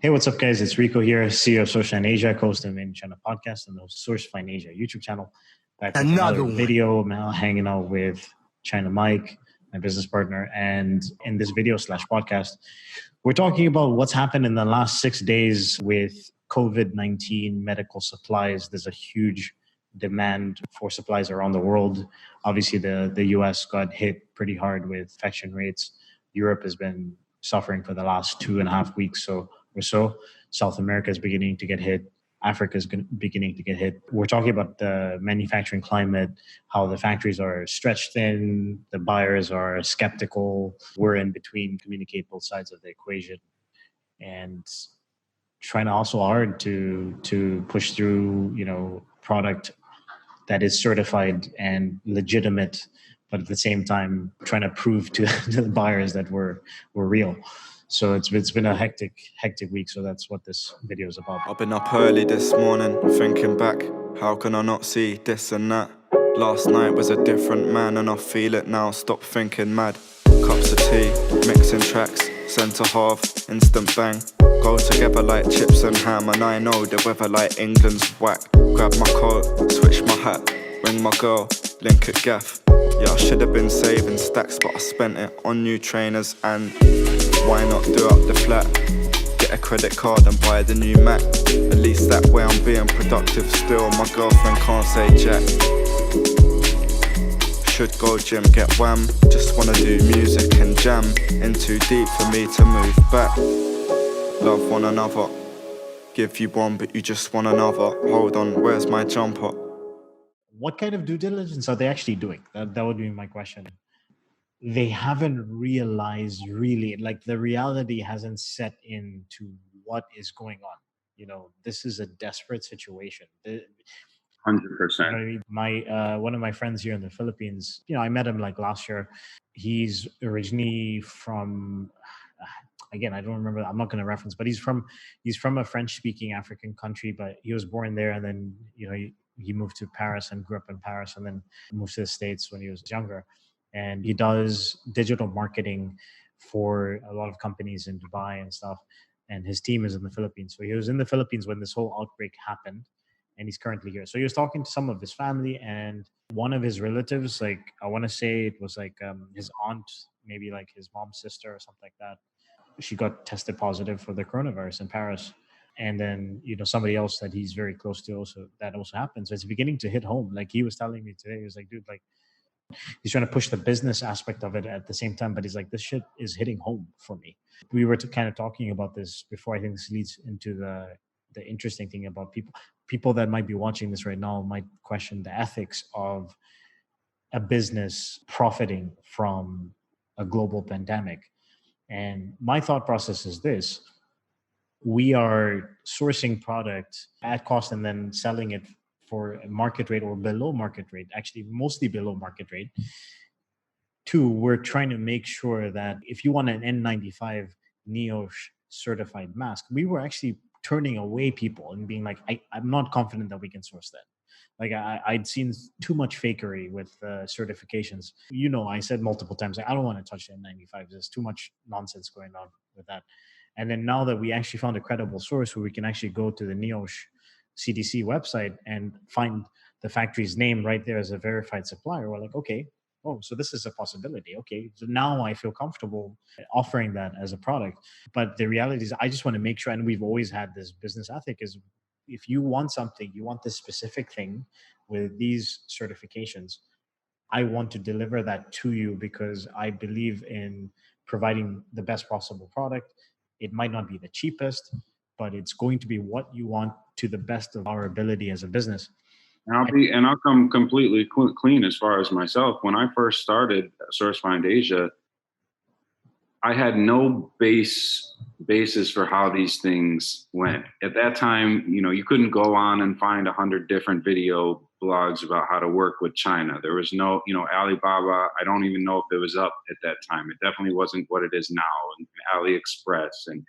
Hey, what's up, guys? It's Rico here, CEO of Social in Asia, host of the Main China podcast and the Source Fine Asia YouTube channel. Back with Another another one. video. I'm now hanging out with China Mike, my business partner. And in this video slash podcast, we're talking about what's happened in the last 6 days with COVID-19 medical supplies. There's a huge demand for supplies around the world. Obviously, the US got hit pretty hard with infection rates. Europe has been suffering for the last 2.5 weeks or so. South America is beginning to get hit. Africa is beginning to get hit. We're talking about the manufacturing climate, how the factories are stretched thin, the buyers are skeptical. We're in between, communicate both sides of the equation, and trying to also hard to push through, product that is certified and legitimate, but at the same time trying to prove to the buyers that we're real. So it's been a hectic week. So that's what this video is about. I've been up early this morning, thinking back, how can I not see this and that? Last night was a different man and I feel it now, stop thinking mad. Cups of tea, mixing tracks, centre half, instant bang. Go together like chips and ham, and I know the weather like England's whack. Grab my coat, switch my hat, ring my girl, link at gaff. Yeah, I should have been saving stacks, but I spent it on new trainers, and why not do up the flat? Get a credit card and buy the new Mac. At least that way I'm being productive still. My girlfriend can't say jack. Should go gym, get wham. Just wanna do music and jam. In too deep for me to move back. Love one another. Give you one but you just want another. Hold on, where's my jumper? What kind of due diligence are they actually doing? That would be my question. They haven't realized really, like the reality hasn't set into what is going on. This is a desperate situation. 100%. My one of my friends here in the Philippines, I met him like last year. He's originally from, again, I don't remember. I'm not going to reference, but he's from a French-speaking African country. But he was born there, and then he moved to Paris and grew up in Paris, and then moved to the States when he was younger. And he does digital marketing for a lot of companies in Dubai and stuff. And his team is in the Philippines. So he was in the Philippines when this whole outbreak happened, and he's currently here. So he was talking to some of his family, and one of his relatives, like I want to say it was like his aunt, maybe like his mom's sister or something like that. She got tested positive for the coronavirus in Paris. And then, somebody else that he's very close to that also happened. So it's beginning to hit home. Like he was telling me today, he was like, dude, like he's trying to push the business aspect of it at the same time. But he's like, this shit is hitting home for me. We were kind of talking about this before. I think this leads into the interesting thing about people that might be watching this right now might question the ethics of a business profiting from a global pandemic. And my thought process is this: we are sourcing product at cost and then selling it for market rate or below market rate, actually mostly below market rate. Two, we're trying to make sure that if you want an N95 NEOSH certified mask, we were actually turning away people and being like, I'm not confident that we can source that. Like I'd seen too much fakery with certifications. I said multiple times, like, I don't want to touch the N95. There's too much nonsense going on with that. And then now that we actually found a credible source where we can actually go to the NEOSH CDC website and find the factory's name right there as a verified supplier, we're like, okay, oh, so this is a possibility. Okay, so now I feel comfortable offering that as a product. But the reality is I just want to make sure, and we've always had this business ethic, is if you want something, you want this specific thing with these certifications, I want to deliver that to you because I believe in providing the best possible product. It might not be the cheapest, but it's going to be what you want to the best of our ability as a business. And I'll come completely clean as far as myself. When I first started Source Find Asia, I had no basis for how these things went. At that time, you couldn't go on and find 100 different video blogs about how to work with China. There was no, Alibaba. I don't even know if it was up at that time. It definitely wasn't what it is now. And AliExpress, and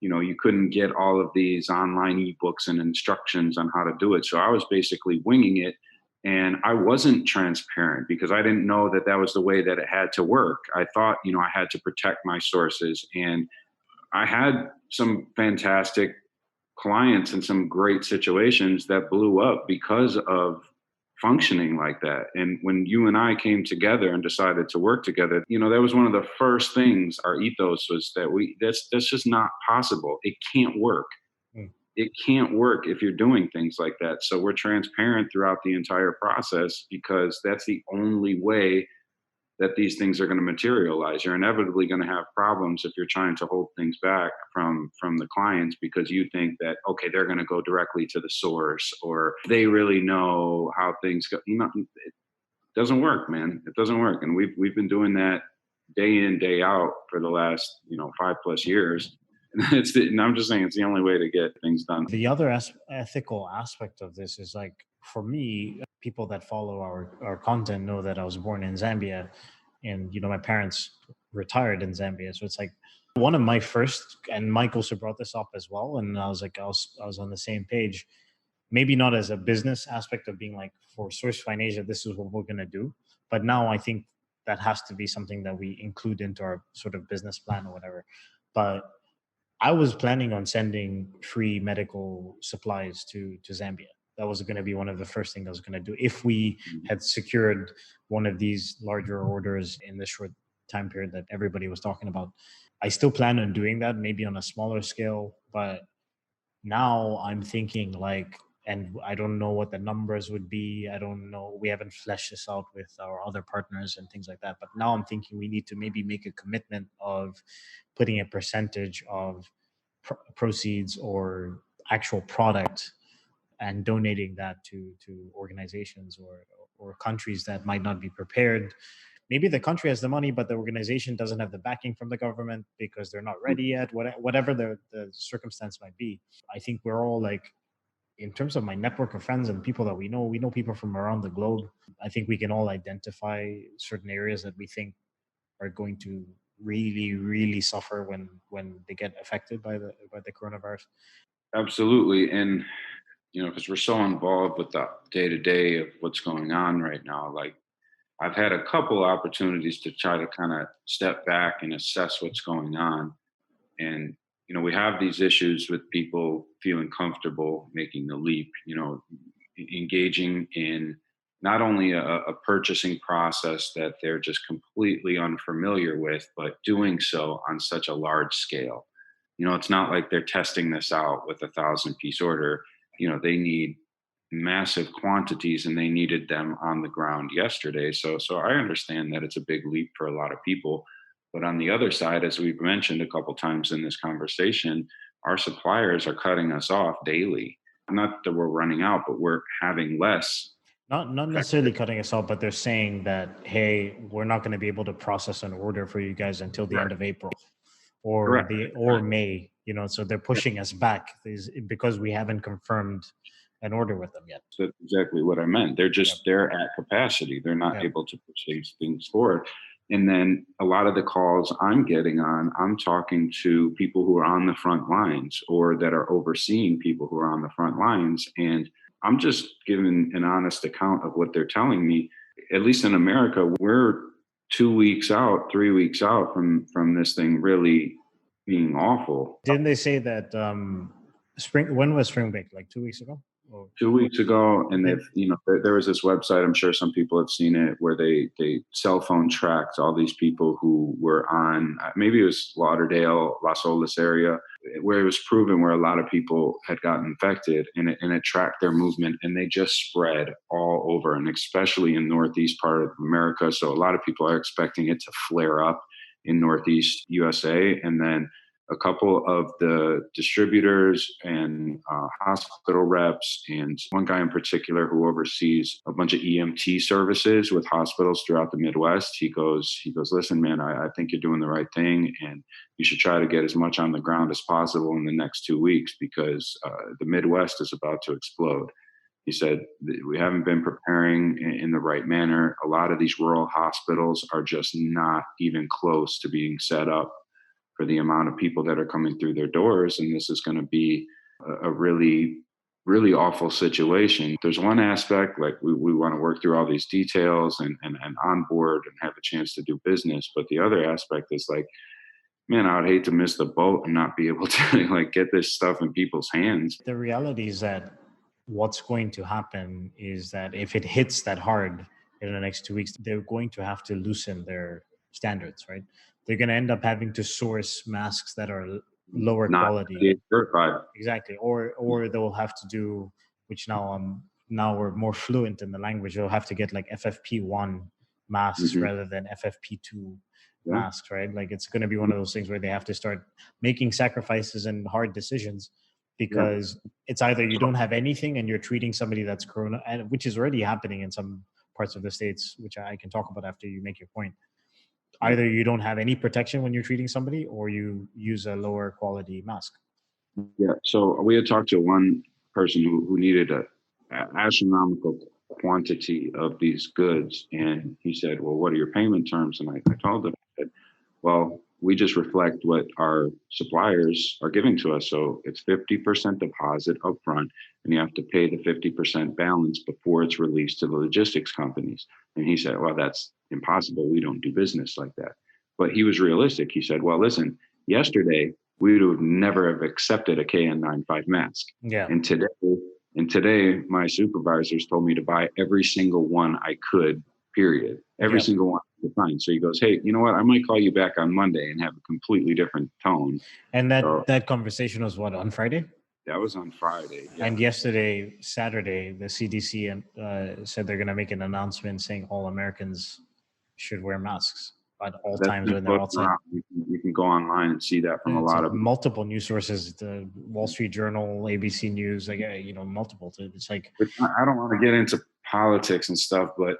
you couldn't get all of these online ebooks and instructions on how to do it. So I was basically winging it. And I wasn't transparent because I didn't know that that was the way that it had to work. I thought, I had to protect my sources. And I had some fantastic clients and some great situations that blew up because of functioning like that. And when you and I came together and decided to work together, that was one of the first things. Our ethos was that that's just not possible. It can't work. Mm. It can't work if you're doing things like that. So we're transparent throughout the entire process, because that's the only way that these things are going to materialize. You're inevitably going to have problems if you're trying to hold things back from the clients, because you think that, okay, they're going to go directly to the source, or they really know how things go. It doesn't work, man. It doesn't work. And we've been doing that day in, day out for the last 5+ years. And I'm just saying, it's the only way to get things done. The other ethical aspect of this is, like, for me, people that follow our content know that I was born in Zambia, and my parents retired in Zambia. So it's like one of my first, and Mike also brought this up as well, and I was like, I was on the same page. Maybe not as a business aspect of being like, for Sourcefine Asia, this is what we're gonna do. But now I think that has to be something that we include into our sort of business plan or whatever. But I was planning on sending free medical supplies to Zambia. That was going to be one of the first things I was going to do if we had secured one of these larger orders in the short time period that everybody was talking about. I still plan on doing that, maybe on a smaller scale, but now I'm thinking, like, and I don't know what the numbers would be. I don't know. We haven't fleshed this out with our other partners and things like that. But now I'm thinking we need to maybe make a commitment of putting a percentage of proceeds or actual product and donating that to organizations or countries that might not be prepared. Maybe the country has the money, but the organization doesn't have the backing from the government because they're not ready yet. Whatever the circumstance might be, I think we're all, like, in terms of my network of friends and people that we know people from around the globe. I think we can all identify certain areas that we think are going to really, really suffer when they get affected by the coronavirus. Absolutely. And because we're so involved with the day to day of what's going on right now, like, I've had a couple opportunities to try to kind of step back and assess what's going on. And, we have these issues with people feeling comfortable making the leap, engaging in not only a purchasing process that they're just completely unfamiliar with, but doing so on such a large scale. It's not like they're testing this out with a 1,000-piece order. They need massive quantities, and they needed them on the ground yesterday. So I understand that it's a big leap for a lot of people. But on the other side, as we've mentioned a couple times in this conversation, our suppliers are cutting us off daily. Not that we're running out, but we're having less. Not necessarily cutting us off, but they're saying that, hey, we're not going to be able to process an order for you guys until the end of April or May. So they're pushing us back because we haven't confirmed an order with them yet. That's exactly what I meant. They're at capacity. They're not able to push these things forward. And then a lot of the calls I'm getting I'm talking to people who are on the front lines or that are overseeing people who are on the front lines. And I'm just giving an honest account of what they're telling me. At least in America, we're 2 weeks out, 3 weeks out from this thing really being awful. Didn't they say that when was spring break? Like 2 weeks ago? 2 weeks ago, and there was this website, I'm sure some people have seen it, where they cell phone tracked all these people who were on, maybe it was Lauderdale, Las Olas area, where it was proven where a lot of people had gotten infected, and it tracked their movement, and they just spread all over, and especially in Northeast part of America. So a lot of people are expecting it to flare up in Northeast USA, and then a couple of the distributors and hospital reps, and one guy in particular who oversees a bunch of EMT services with hospitals throughout the Midwest. He goes, listen, man, I think you're doing the right thing, and you should try to get as much on the ground as possible in the next 2 weeks, because the Midwest is about to explode. He said, we haven't been preparing in the right manner. A lot of these rural hospitals are just not even close to being set up for the amount of people that are coming through their doors. And this is going to be a really, really awful situation. There's one aspect, like we want to work through all these details and onboard and have a chance to do business. But the other aspect is, like, man, I would hate to miss the boat and not be able to like get this stuff in people's hands. The reality is that what's going to happen is that if it hits that hard in the next 2 weeks, they're going to have to loosen their standards, right? They're going to end up having to source masks that are lower Not quality. certified. Exactly. Or they'll have to do, which now we're more fluent in the language. They'll have to get like FFP1 masks rather than FFP2 masks, right? Like it's going to be one of those things where they have to start making sacrifices and hard decisions, because it's either you don't have anything and you're treating somebody that's corona, and which is already happening in some parts of the states, which I can talk about after you make your point. Either you don't have any protection when you're treating somebody, or you use a lower quality mask. Yeah. So we had talked to one person who needed a astronomical quantity of these goods, and he said, "Well, what are your payment terms?" And I told him, I said, "Well, we just reflect what our suppliers are giving to us. So it's 50% deposit up front, and you have to pay the 50% balance before it's released to the logistics companies." And he said, "Well, that's impossible. We don't do business like that." But he was realistic. He said, "Well, listen, yesterday we would never have accepted a KN95 mask. Yeah. And today my supervisors told me to buy every single one I could, period. Every single one I could find." So he goes, "Hey, you know what? I might call you back on Monday and have a completely different tone." And that conversation was what, on Friday? That was on Friday. Yeah. And yesterday, Saturday, the CDC said they're going to make an announcement saying all Americans should wear masks at all times when they're outside. You can go online and see that from a lot of multiple news sources, the Wall Street Journal, ABC News, like, multiple. It's like, I don't want to get into politics and stuff, but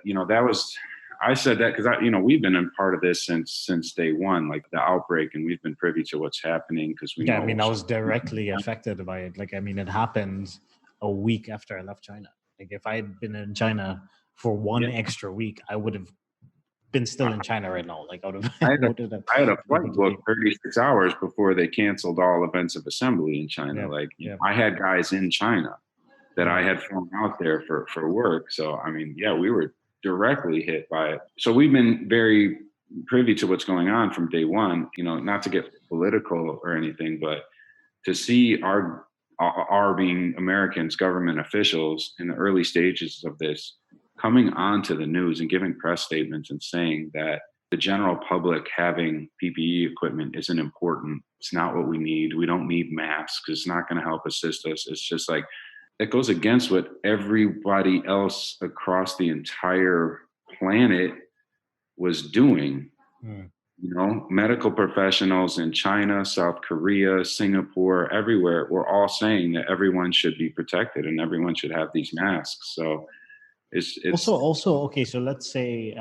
I said that because we've been a part of this since day one, like the outbreak, and we've been privy to what's happening because we. Yeah, I was directly affected by it. Like, it happened a week after I left China. Like, if I had been in China for one extra week, I would have been still in China right now. Like, I had a flight booked 36 hours before they canceled all events of assembly in China. I had guys in China that I had flown out there for work. So, we were directly hit by it. So we've been very privy to what's going on from day one, not to get political or anything, but to see our being Americans, government officials in the early stages of this, coming onto the news and giving press statements and saying that the general public having PPE equipment isn't important. It's not what we need. We don't need masks. It's not going to help assist us. It's just like, it goes against what everybody else across the entire planet was doing. Medical professionals in China, South Korea, Singapore, everywhere, were all saying that everyone should be protected and everyone should have these masks. So it's also okay. So let's say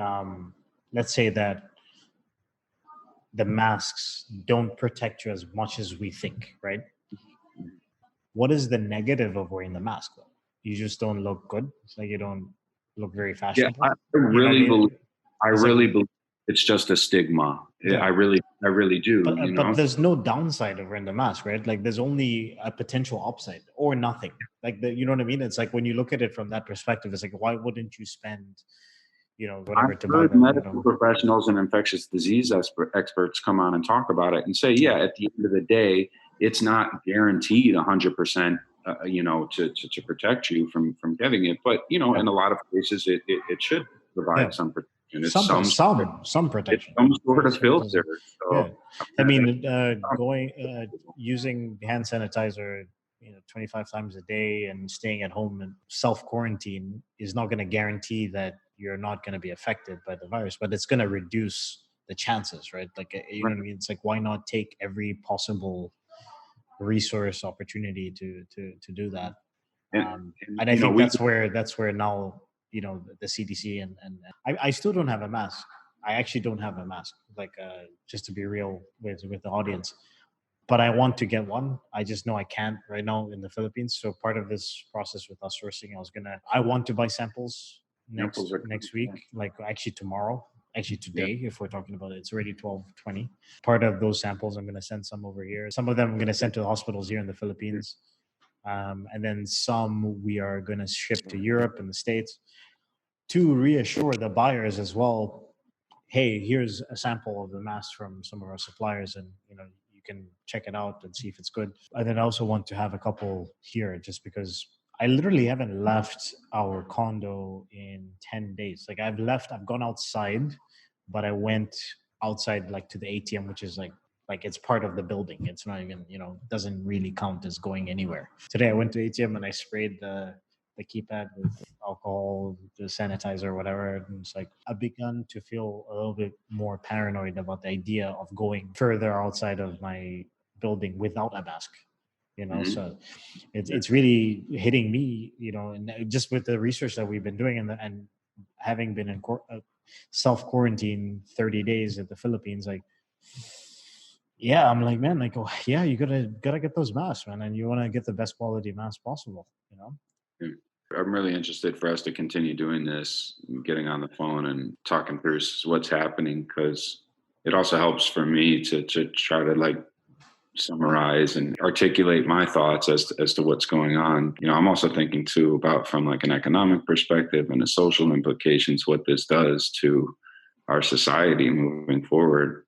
that the masks don't protect you as much as we think, right? What is the negative of wearing the mask, though? You just don't look good. It's like you don't look very fashionable. Yeah, I really believe it's just a stigma. Yeah. I really do. But there's no downside of wearing the mask, right? Like, there's only a potential upside or nothing. Like, you know what I mean? It's like, when you look at it from that perspective, it's like, why wouldn't you spend, whatever to buy them? Medical professionals and infectious disease experts come on and talk about it and say, at the end of the day, it's not guaranteed 100%, to protect you from getting it. But, in a lot of cases, it should provide some protection. Some protection. Some sort of filter. So, using hand sanitizer, 25 times a day and staying at home and self-quarantine is not going to guarantee that you're not going to be affected by the virus, but it's going to reduce the chances, right? Like, know what I mean? It's like, why not take every possible resource opportunity to do that? And I think that's where now, the CDC and I still don't have a mask. I actually don't have a mask, like, just to be real with the audience, but I want to get one. I just know I can't right now in the Philippines. So part of this process with us sourcing, I want to buy samples next week, like actually tomorrow, actually today, if we're talking about it. It's already 12:20. Part of those samples, I'm going to send some over here. Some of them I'm going to send to the hospitals here in the Philippines. And then some we are going to ship to Europe and the States to reassure the buyers as well. hey, here's a sample of the mask from some of our suppliers, and you can check it out and see if it's good. And then I also want to have a couple here, just because I literally haven't left our condo in 10 days. Like I've gone outside, but I went outside like to the ATM, which is like it's part of the building. It's not even, doesn't really count as going anywhere. Today I went to ATM and I sprayed the keypad with alcohol, the sanitizer, whatever. And it's like I've begun to feel a little bit more paranoid about the idea of going further outside of my building without a mask. So it's really hitting me, and just with the research that we've been doing and having been in self quarantine 30 days at the Philippines, like, yeah, I'm like, man, like, oh, yeah, you gotta get those masks, man, and you want to get the best quality mask possible, I'm really interested for us to continue doing this, getting on the phone and talking through what's happening, because it also helps for me to try to like summarize and articulate my thoughts as to what's going on. I'm also thinking too about from like an economic perspective and the social implications, what this does to our society moving forward.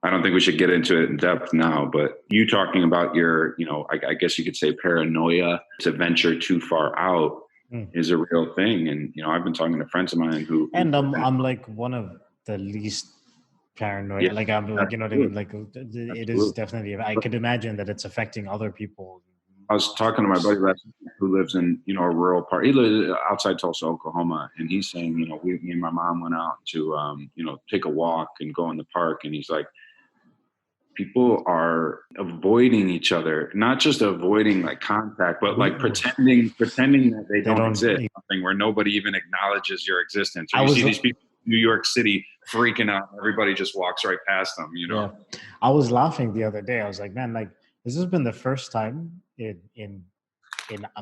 I don't think we should get into it in depth now, but you talking about your, I guess you could say paranoia to venture too far out is a real thing. And, I've been talking to friends of mine who. And I'm like one of the least paranoid. Yeah, like I'm like, what I mean? Like it is definitely, I could imagine that it's affecting other people. I was talking to my buddy last night who lives in, a rural part. He lives outside Tulsa, Oklahoma. And he's saying, me and my mom went out to, take a walk and go in the park. And he's like, people are avoiding each other, not just avoiding like contact, but like pretending that they don't exist, something where nobody even acknowledges your existence. Or you see these people in New York City freaking out. Everybody just walks right past them, Yeah. I was laughing the other day. I was like, man, like this has been the first time in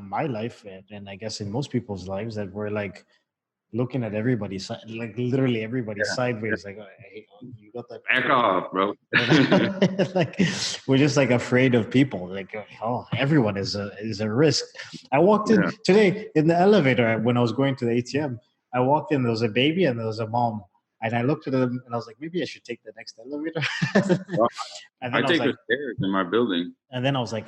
my life, and I guess in most people's lives, that we're like looking at everybody, like literally everybody sideways, like, oh, hey, you got that? Back off, bro. Like we're just like afraid of people. Like, oh, everyone is a risk. I walked in today in the elevator when I was going to the ATM. I walked in. There was a baby and there was a mom, and I looked at them and I was like, maybe I should take the next elevator. And then I take the stairs in my building. And then I was like,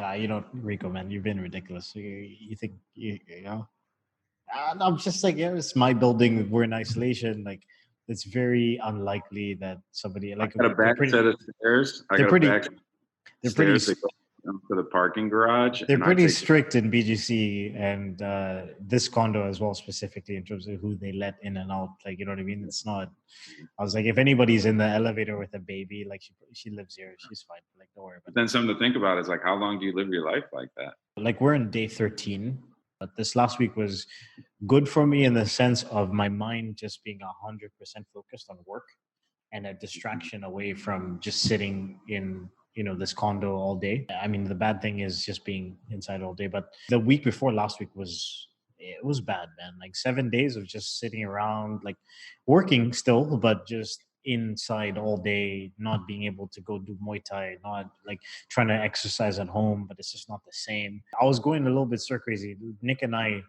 Rico, man, you've been ridiculous. You think And I'm just like, it's my building. We're in isolation. Like, it's very unlikely that somebody like. I got a back set of stairs. They're pretty to the parking garage. They're pretty strict in BGC and this condo as well, specifically in terms of who they let in and out. Like, you know what I mean? It's not. I was like, if anybody's in the elevator with a baby, like she lives here, she's fine. Like, don't worry about it. Then something to think about is like, how long do you live your life like that? Like, we're in day 13. But this last week was good for me in the sense of my mind just being 100% focused on work and a distraction away from just sitting in, this condo all day. I mean, the bad thing is just being inside all day. But the week before last week was bad, man. Like 7 days of just sitting around, like working still, but just inside all day, not being able to go do Muay Thai, not like trying to exercise at home, but it's just not the same. I was going a little bit stir crazy. Nick and I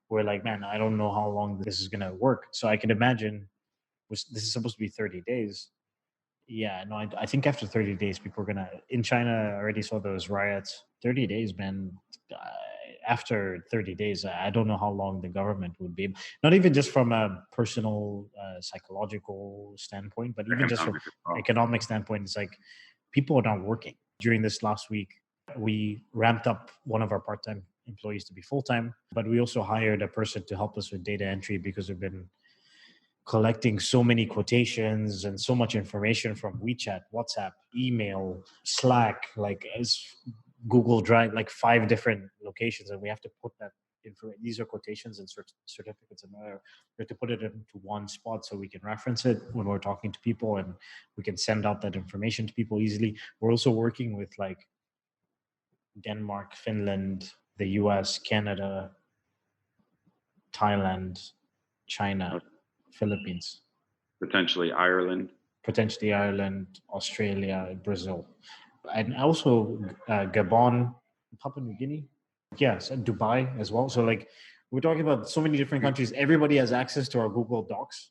were like, man, I don't know how long this is going to work. So I can imagine this is supposed to be 30 days. Yeah, no, I think after 30 days, people are going to, in China, I already saw those riots. 30 days, man. After 30 days, I don't know how long the government would be, not even just from a personal psychological standpoint, but even just from economic standpoint. It's like people are not working. During this last week, we ramped up one of our part-time employees to be full-time, but we also hired a person to help us with data entry because we've been collecting so many quotations and so much information from WeChat, WhatsApp, email, Slack, like as Google Drive, like 5 different locations, and we have to put that information. These are quotations and certificates, and we have to put it into one spot so we can reference it when we're talking to people, and we can send out that information to people easily. We're also working with like Denmark, Finland, the US, Canada, Thailand, China, Philippines, potentially Ireland, Australia, Brazil, and also Gabon, Papua New Guinea, yes, and Dubai as well. So like we're talking about so many different countries. Everybody has access to our Google Docs,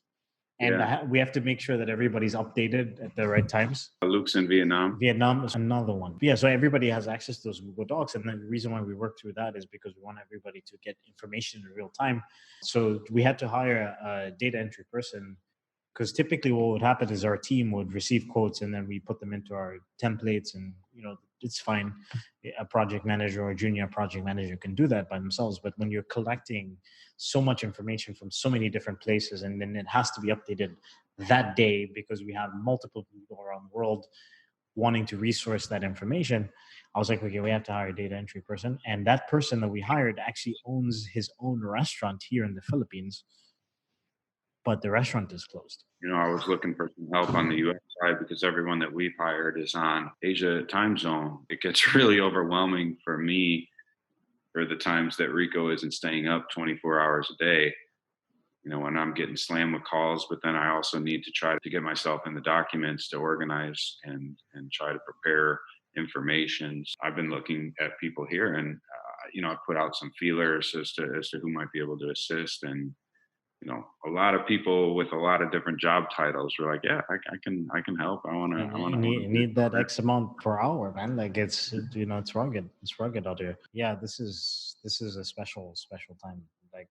And we have to make sure that everybody's updated at the right times. Luke's in Vietnam. Vietnam is another one. Yeah, so everybody has access to those Google Docs. And the reason why we work through that is because we want everybody to get information in real time. So we had to hire a data entry person, because typically what would happen is our team would receive quotes and then we put them into our templates, and it's fine. A project manager or a junior project manager can do that by themselves. But when you're collecting so much information from so many different places, and then it has to be updated that day because we have multiple people around the world wanting to resource that information, I was like, okay, we have to hire a data entry person. And that person that we hired actually owns his own restaurant here in the Philippines, but the restaurant is closed. I was looking for some help on the US side because everyone that we've hired is on Asia time zone. It gets really overwhelming for me for the times that Rico isn't staying up 24 hours a day, when I'm getting slammed with calls, but then I also need to try to get myself in the documents to organize and try to prepare information. I've been looking at people here, and I put out some feelers as to who might be able to assist. And a lot of people with a lot of different job titles were like, yeah, I can help. I want to need that X amount per hour, man. Like it's rugged out here. Yeah, this is a special time. Like,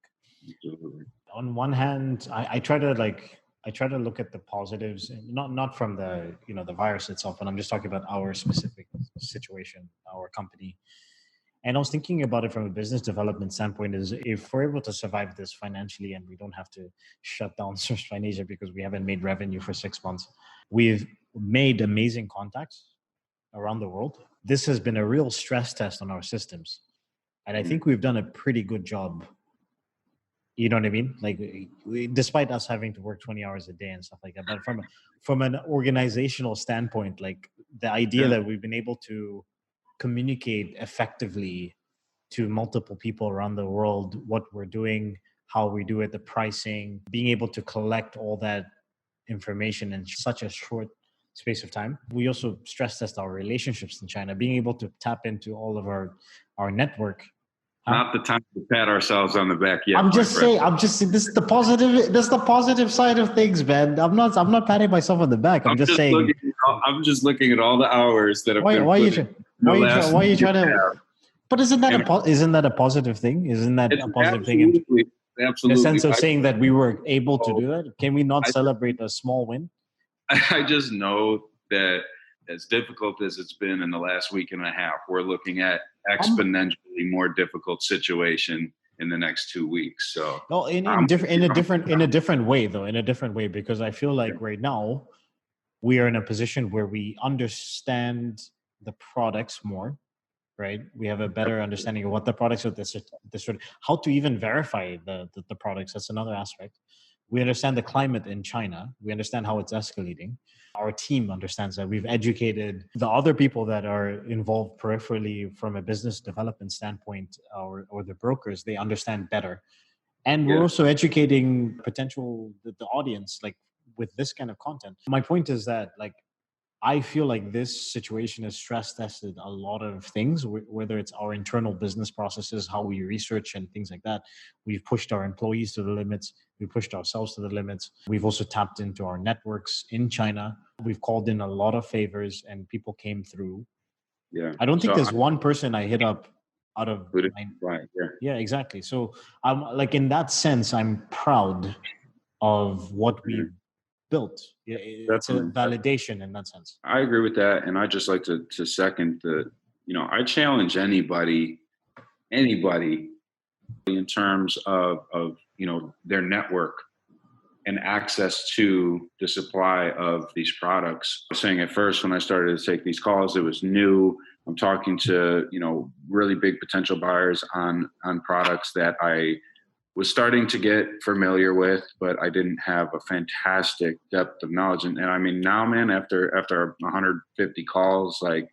absolutely. On one hand, I try to look at the positives, and not from the the virus itself, and I'm just talking about our specific situation, our company. And I was thinking about it from a business development standpoint, is if we're able to survive this financially and we don't have to shut down Sourcefine Asia because we haven't made revenue for 6 months, we've made amazing contacts around the world. This has been a real stress test on our systems. And I think we've done a pretty good job. You know what I mean? Like, despite us having to work 20 hours a day and stuff like that, but from an organizational standpoint, like the idea that we've been able to communicate effectively to multiple people around the world what we're doing, how we do it, the pricing, being able to collect all that information in such a short space of time. We also stress test our relationships in China, being able to tap into all of our network. Not the time to pat ourselves on the back yet. I'm just saying, this is the positive side of things, man. I'm not patting myself on the back. I'm just saying. I'm just looking at all the hours that have been why are you trying to? But isn't that a positive thing? Isn't that a positive thing? Absolutely. In the sense of saying that we were able to do that. Can we not celebrate a small win? I just know that as difficult as it's been in the last week and a half, we're looking at exponentially more difficult situation in the next 2 weeks. So, in a different way, because I feel like right now we are in a position where we understand the products more, right? We have a better understanding of what the products are, how to even verify the products. That's another aspect. We understand the climate in China. We understand how it's escalating. Our team understands that. We've educated the other people that are involved peripherally from a business development standpoint, or the brokers. They understand better. And we're also educating the audience, like with this kind of content. My point is that, like, I feel like this situation has stress tested a lot of things, whether it's our internal business processes, how we research and things like that. We've pushed our employees to the limits. We pushed ourselves to the limits. We've also tapped into our networks in China. We've called in a lot of favors and people came through. Yeah. I don't think there's one person I hit up out of right. Yeah, exactly. So I'm like, in that sense, I'm proud of what we've built. It's a validation in that sense. I agree with that. And I just like to second I challenge anybody in terms of their network and access to the supply of these products. I was saying at first, when I started to take these calls, it was new. I'm talking to, really big potential buyers on products that I was starting to get familiar with, but I didn't have a fantastic depth of knowledge. And I mean, now, man, after 150 calls, like,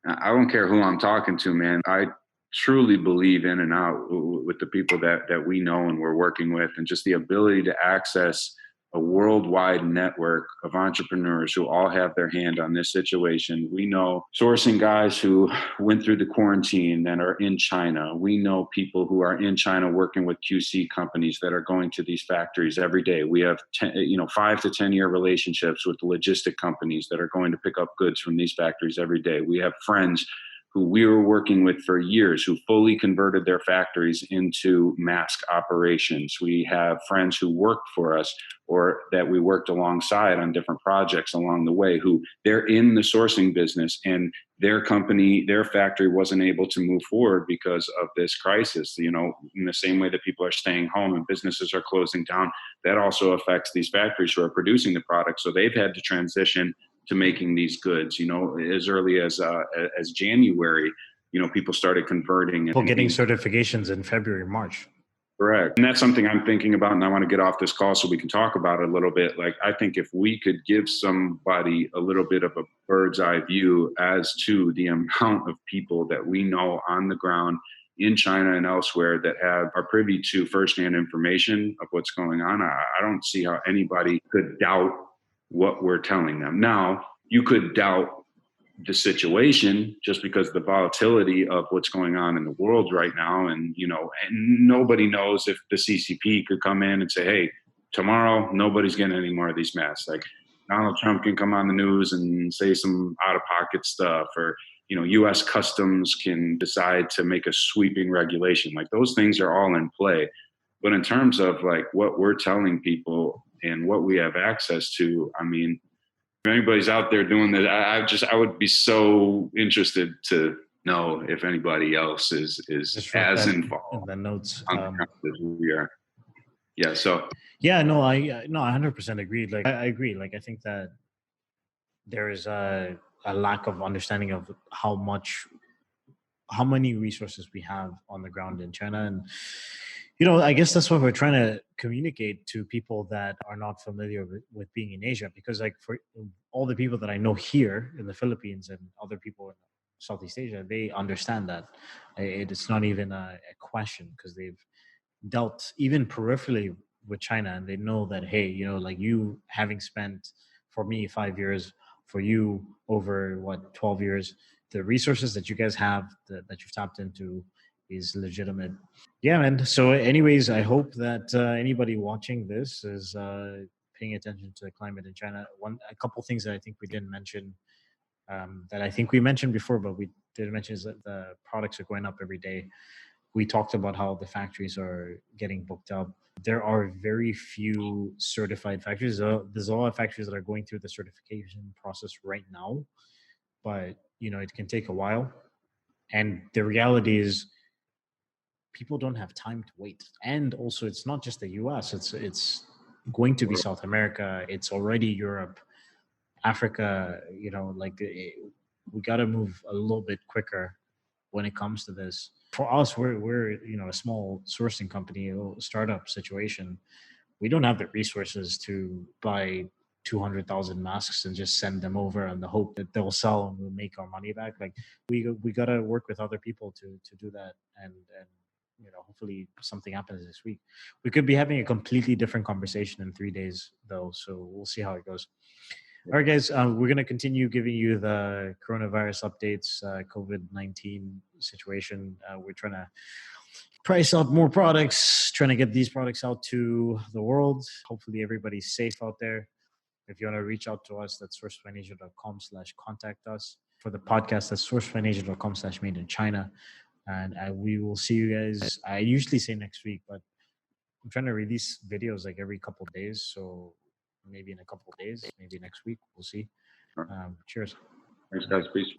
I don't care who I'm talking to, man. I truly believe in and out with the people that we know and we're working with, and just the ability to access a worldwide network of entrepreneurs who all have their hand on this situation. We know sourcing guys who went through the quarantine and are in China. We know people who are in China working with QC companies that are going to these factories every day. We have 5 to 10 year relationships with logistic companies that are going to pick up goods from these factories every day. We have friends who we were working with for years who fully converted their factories into mask operations. We have friends who worked for us or that we worked alongside on different projects along the way who they're in the sourcing business, and their company, their factory wasn't able to move forward because of this crisis. In the same way that people are staying home and businesses are closing down, that also affects these factories who are producing the product. So they've had to transition to making these goods, as early as January, people started converting. People getting certifications in February, March. Correct. And that's something I'm thinking about, and I want to get off this call so we can talk about it a little bit. Like, I think if we could give somebody a little bit of a bird's eye view as to the amount of people that we know on the ground in China and elsewhere that are privy to firsthand information of what's going on, I don't see how anybody could doubt what we're telling them. Now, you could doubt the situation just because of the volatility of what's going on in the world right now. And nobody knows if the CCP could come in and say, hey, tomorrow, nobody's getting any more of these masks. Like, Donald Trump can come on the news and say some out-of-pocket stuff, or, U.S. Customs can decide to make a sweeping regulation. Like, those things are all in play. But in terms of like what we're telling people and what we have access to, I mean, if anybody's out there doing that, I would be so interested to know if anybody else is as involved in the notes as we are. Yeah. So. Yeah. No. I 100% agree. Like, I agree. Like, I think that there is a lack of understanding of how many resources we have on the ground in China. And I guess that's what we're trying to communicate to people that are not familiar with being in Asia, because like for all the people that I know here in the Philippines and other people in Southeast Asia, they understand that it's not even a question, because they've dealt even peripherally with China, and they know that, hey, like, you having spent, for me, 5 years, for you over 12 years, the resources that you guys have that you've tapped into is legitimate. Yeah, man. So anyways, I hope that anybody watching this is paying attention to the climate in China. A couple things that I think we didn't mention, that I think we mentioned before, but we didn't mention, is that the products are going up every day. We talked about how the factories are getting booked up. There are very few certified factories. There's a lot of factories that are going through the certification process right now, but it can take a while. And the reality is, people don't have time to wait. And also, it's not just the US, it's going to be South America, it's already Europe, Africa. We got to move a little bit quicker when it comes to this. For us, we're a small sourcing company, a little startup situation. We don't have the resources to buy 200,000 masks and just send them over and the hope that they'll sell and we'll make our money back. Like, we got to work with other people to do that. And hopefully something happens this week. We could be having a completely different conversation in 3 days, though. So we'll see how it goes. All right, guys, we're going to continue giving you the coronavirus updates, COVID-19 situation. We're trying to price out more products, trying to get these products out to the world. Hopefully everybody's safe out there. If you want to reach out to us, that's sourcefinasia.com/contact us. For the podcast, that's sourcefinasia.com/made in China. And we will see you guys. I usually say next week, but I'm trying to release videos like every couple of days. So maybe in a couple of days, maybe next week, we'll see. Cheers. Thanks, guys. Peace.